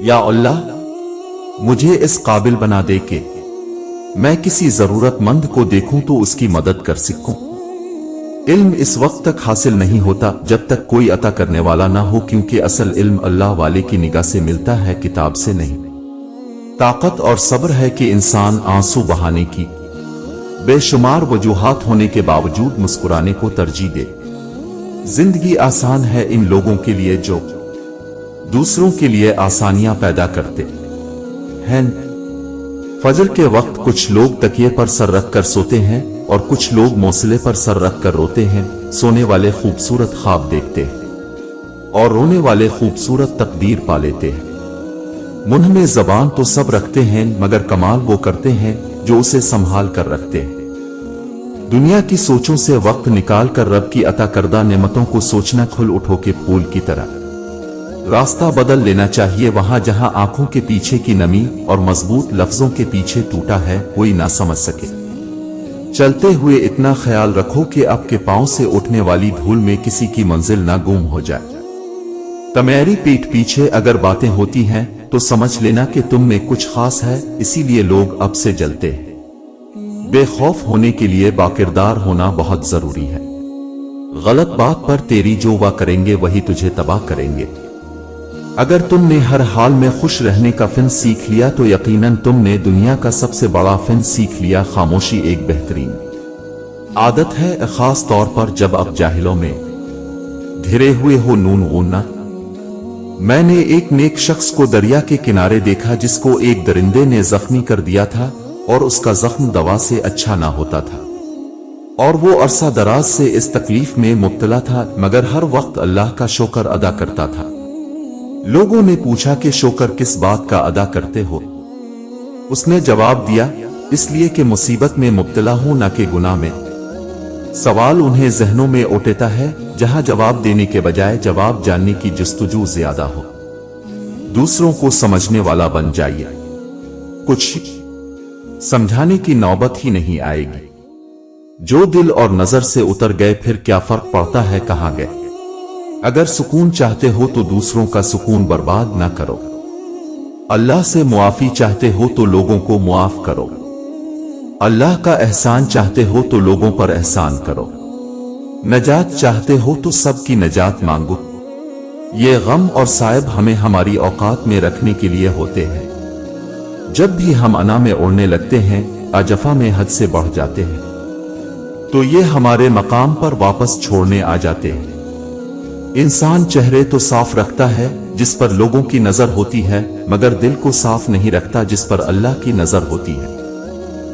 या अल्लाह, मुझे इस काबिल बना दे कि मैं किसी जरूरतमंद को देखूं तो उसकी मदद कर सकूं। इल्म इस वक्त तक हासिल नहीं होता जब तक कोई अता करने वाला ना हो, क्योंकि असल इल्म अल्लाह वाले की निगाह से मिलता है, किताब से नहीं। ताकत और सब्र है कि इंसान आंसू बहाने की बेशुमार वजूहात होने के बावजूद मुस्कुराने को तरजीह दे। जिंदगी आसान है इन लोगों के लिए जो दूसरों के लिए आसानियां पैदा करते हैं। फजर के वक्त कुछ लोग तकिए पर सर रख कर सोते हैं और कुछ लोग मौसले पर सर रख कर रोते हैं। सोने वाले खूबसूरत ख्वाब देखते हैं और रोने वाले खूबसूरत तकदीर पा लेते हैं। मुंह में जबान तो सब रखते हैं, मगर कमाल वो करते हैं जो उसे संभाल कर रखते हैं। दुनिया की सोचों से वक्त निकाल कर रब की अता करदा नेमतों को सोचना खुल उठो के फूल की तरह। रास्ता बदल लेना चाहिए वहां जहां आंखों के पीछे की नमी और मजबूत लफ्जों के पीछे टूटा है कोई ना समझ सके। चलते हुए इतना ख्याल रखो कि आपके पांव से उठने वाली धूल में किसी की मंजिल ना गुम हो जाए। तुम्हारी पीठ पीछे अगर बातें होती हैं तो समझ लेना कि तुम में कुछ खास है, इसीलिए लोग अब से जलते हैं। बेखौफ होने के लिए बाकिरदार होना बहुत जरूरी है। गलत बात पर तेरी जो वाह करेंगे वही तुझे तबाह करेंगे। अगर तुमने हर हाल में खुश रहने का फिन सीख लिया तो यकीनन तुमने दुनिया का सबसे बड़ा फिन सीख लिया। खामोशी एक बेहतरीन आदत है, खास तौर पर जब आप जाहिलों में घिरे हुए हो। नून ऊना। मैंने एक नेक शख्स को दरिया के किनारे देखा जिसको एक दरिंदे ने जख्मी कर दिया था और उसका जख्म दवा से अच्छा ना होता था और वो अरसा दराज से इस तकलीफ में मुब्तला था, मगर हर वक्त अल्लाह का शुक्र अदा करता था। लोगों ने पूछा कि शुक्र किस बात का अदा करते हो? उसने जवाब दिया, इसलिए कि मुसीबत में मुब्तला हूं ना कि गुनाह में। सवाल उन्हें जहनों में उठेता है जहां जवाब देने के बजाय जवाब जानने की जस्तजू ज्यादा हो। दूसरों को समझने वाला बन जाइए, कुछ समझाने की नौबत ही नहीं आएगी। जो दिल और नजर से उतर गए फिर क्या फर्क पड़ता है कहां गए। अगर सुकून चाहते हो तो दूसरों का सुकून बर्बाद ना करो। अल्लाह से मुआफी चाहते हो तो लोगों को मुआफ करो। अल्लाह का एहसान चाहते हो तो लोगों पर एहसान करो। नजात चाहते हो तो सबकी नजात मांगो। ये गम और साइब हमें हमारी औकात में रखने के लिए होते हैं। जब भी हम अना में उड़ने लगते हैं, अजफा में हद से बढ़ जाते हैं, तो ये हमारे मकाम पर वापस छोड़ने आ जाते हैं। इंसान चेहरे तो साफ रखता है जिस पर लोगों की नजर होती है, मगर दिल को साफ नहीं रखता जिस पर अल्लाह की नजर होती है।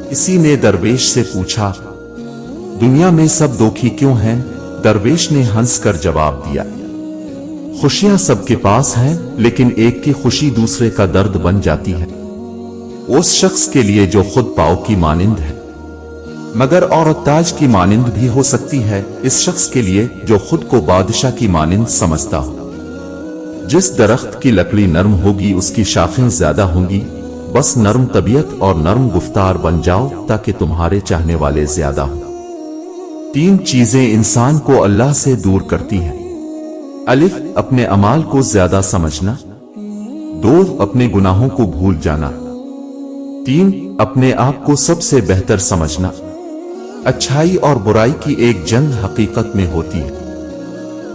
किसी ने दरवेश से पूछा, दुनिया में सब दुखी क्यों हैं? दरवेश ने हंस कर जवाब दिया, खुशियां सबके पास हैं, लेकिन एक की खुशी दूसरे का दर्द बन जाती है। उस शख्स के लिए जो खुद पाओ की मानिंद है, मगर औरत ताज की मानिंद भी हो सकती है। इस शख्स के लिए जो खुद को बादशाह की मानिंद समझता हो। जिस दरख्त की लकड़ी नरम होगी उसकी शाखें ज्यादा होंगी। बस नरम तबीयत और नरम गुफ्तार बन जाओ ताकि तुम्हारे चाहने वाले ज्यादा हो। 3 चीजें इंसान को अल्लाह से दूर करती हैं। अलिफ, अपने अमाल को ज्यादा समझना। 2, अपने गुनाहों को भूल जाना। 3, अपने आप को सबसे बेहतर समझना। अच्छाई और बुराई की एक जंग हकीकत में होती है,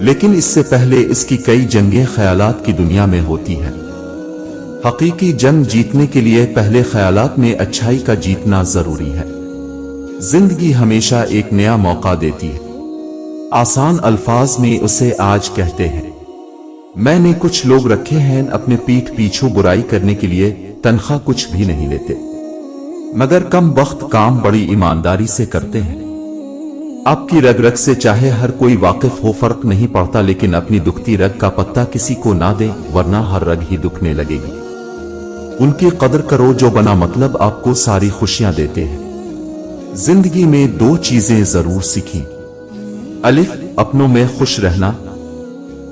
लेकिन इससे पहले इसकी कई जंगें ख्यालात की दुनिया में होती हैं। हकीकी जंग जीतने के लिए पहले ख्यालात में अच्छाई का जीतना जरूरी है। जिंदगी हमेशा एक नया मौका देती है। आसान अल्फाज में उसे आज कहते हैं। मैंने कुछ लोग रखे हैं अपने पीठ पीछू बुराई करने के लिए, तनख्वाह कुछ भी नहीं लेते, मगर कम वक्त काम बड़ी ईमानदारी से करते हैं। आपकी रग रग से चाहे हर कोई वाकिफ हो फर्क नहीं पड़ता, लेकिन अपनी दुखती रग का पत्ता किसी को ना दे, वरना हर रग ही दुखने लगेगी। उनकी कदर करो जो बना मतलब आपको सारी खुशियां देते हैं। जिंदगी में 2 चीजें जरूर सीखी। अलिफ, अपनों में खुश रहना।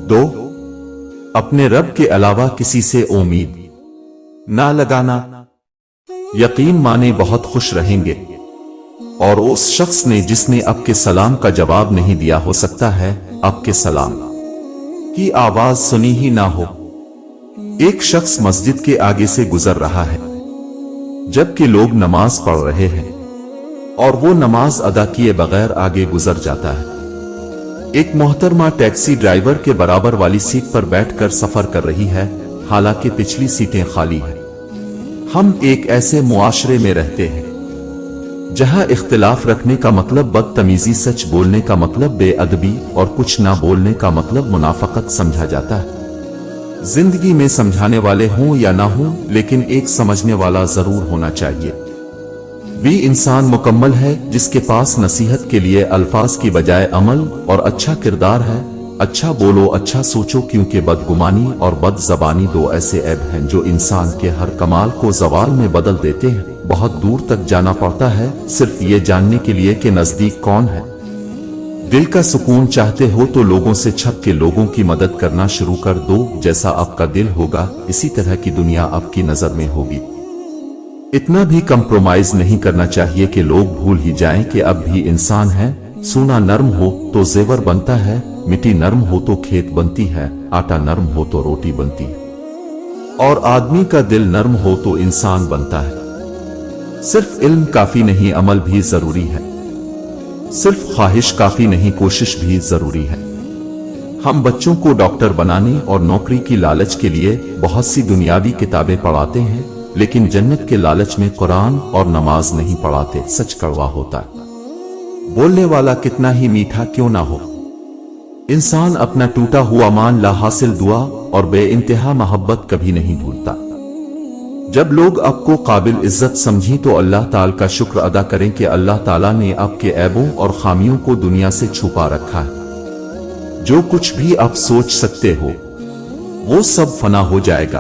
2, अपने रब के अलावा किसी से उम्मीद ना लगाना। यकीन माने बहुत खुश रहेंगे। और उस शख्स ने जिसने आपके सलाम का जवाब नहीं दिया, हो सकता है आपके सलाम की आवाज सुनी ही ना हो। एक शख्स मस्जिद के आगे से गुजर रहा है जबकि लोग नमाज पढ़ रहे हैं और वो नमाज अदा किए बगैर आगे गुजर जाता है। एक मोहतरमा टैक्सी ड्राइवर के बराबर वाली सीट पर बैठकर सफर कर रही है, हालांकि पिछली सीटें खाली हैं। हम एक ऐसे मुआशरे में रहते हैं जहां इख्तिलाफ रखने का मतलब बदतमीजी, सच बोलने का मतलब बेअदबी और कुछ ना बोलने का मतलब मुनाफकत समझा जाता है। जिंदगी में समझाने वाले हों या ना हों, लेकिन एक समझने वाला जरूर होना चाहिए। भी इंसान मुकम्मल है जिसके पास नसीहत के लिए अल्फाज की बजाय अमल और अच्छा किरदार है। अच्छा बोलो, अच्छा सोचो, क्योंकि बदगुमानी और बदजबानी दो ऐसे ऐब हैं जो इंसान के हर कमाल को ज़वाल में बदल देते हैं। बहुत दूर तक जाना पड़ता है सिर्फ ये जानने के लिए कि नजदीक कौन है। दिल का सुकून चाहते हो तो लोगों से छप के लोगों की मदद करना शुरू कर दो। जैसा आपका दिल होगा इसी तरह की दुनिया आपकी नजर में होगी। इतना भी कंप्रोमाइज नहीं करना चाहिए कि लोग भूल ही जाएं कि अब भी इंसान है। सोना नरम हो तो जेवर बनता है, मिट्टी नरम हो तो खेत बनती है, आटा नरम हो तो रोटी बनती है और आदमी का दिल नरम हो तो इंसान बनता है। सिर्फ इल्म काफी नहीं, अमल भी जरूरी है। सिर्फ ख्वाहिश काफी नहीं, कोशिश भी जरूरी है। हम बच्चों को डॉक्टर बनाने और नौकरी की लालच के लिए बहुत सी दुनियावी किताबें पढ़ाते हैं, लेकिन जन्नत के लालच में कुरान और नमाज नहीं पढ़ाते। सच कड़वा होता है, बोलने वाला कितना ही मीठा क्यों ना हो। इंसान अपना टूटा हुआ मान ला हासिल दुआ और बेइंतहा मोहब्बत कभी नहीं भूलता। जब लोग आपको काबिल इज्जत समझें तो अल्लाह ताला का शुक्र अदा करें कि अल्लाह ताला ने आपके ऐबों और खामियों को दुनिया से छुपा रखा है। जो कुछ भी आप सोच सकते हो वो सब फना हो जाएगा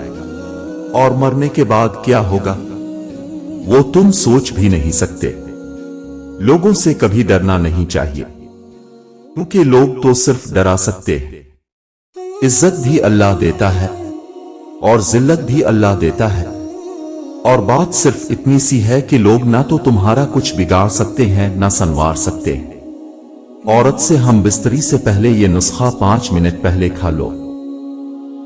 और मरने के बाद क्या होगा वो तुम सोच भी नहीं सकते। लोगों से कभी डरना नहीं चाहिए, क्योंकि लोग तो सिर्फ डरा सकते हैं। इज्जत भी अल्लाह देता है और जिल्लत भी अल्लाह देता है, और बात सिर्फ इतनी सी है कि लोग ना तो तुम्हारा कुछ बिगाड़ सकते हैं ना संवार सकते। औरत से हम बिस्तरी से पहले ये नुस्खा 5 मिनट पहले खा लो।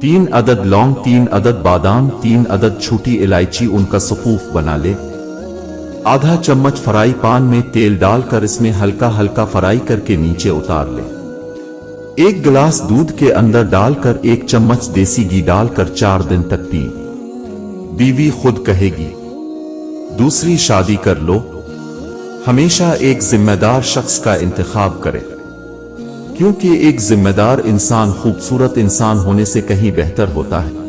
3 अदद लौंग, 3 अदद बादाम, 3 अदद छोटी इलायची, उनका सफूफ बना ले। आधा चम्मच फ्राई पान में तेल डालकर इसमें हल्का हल्का फ्राई करके नीचे उतार ले। 1 गिलास दूध के अंदर डालकर 1 चम्मच देसी घी डालकर 4 दिन तक पी। बीवी खुद कहेगी दूसरी शादी कर लो। हमेशा एक जिम्मेदार शख्स का इंतखाब करें, क्योंकि एक जिम्मेदार इंसान खूबसूरत इंसान होने से कहीं बेहतर होता है।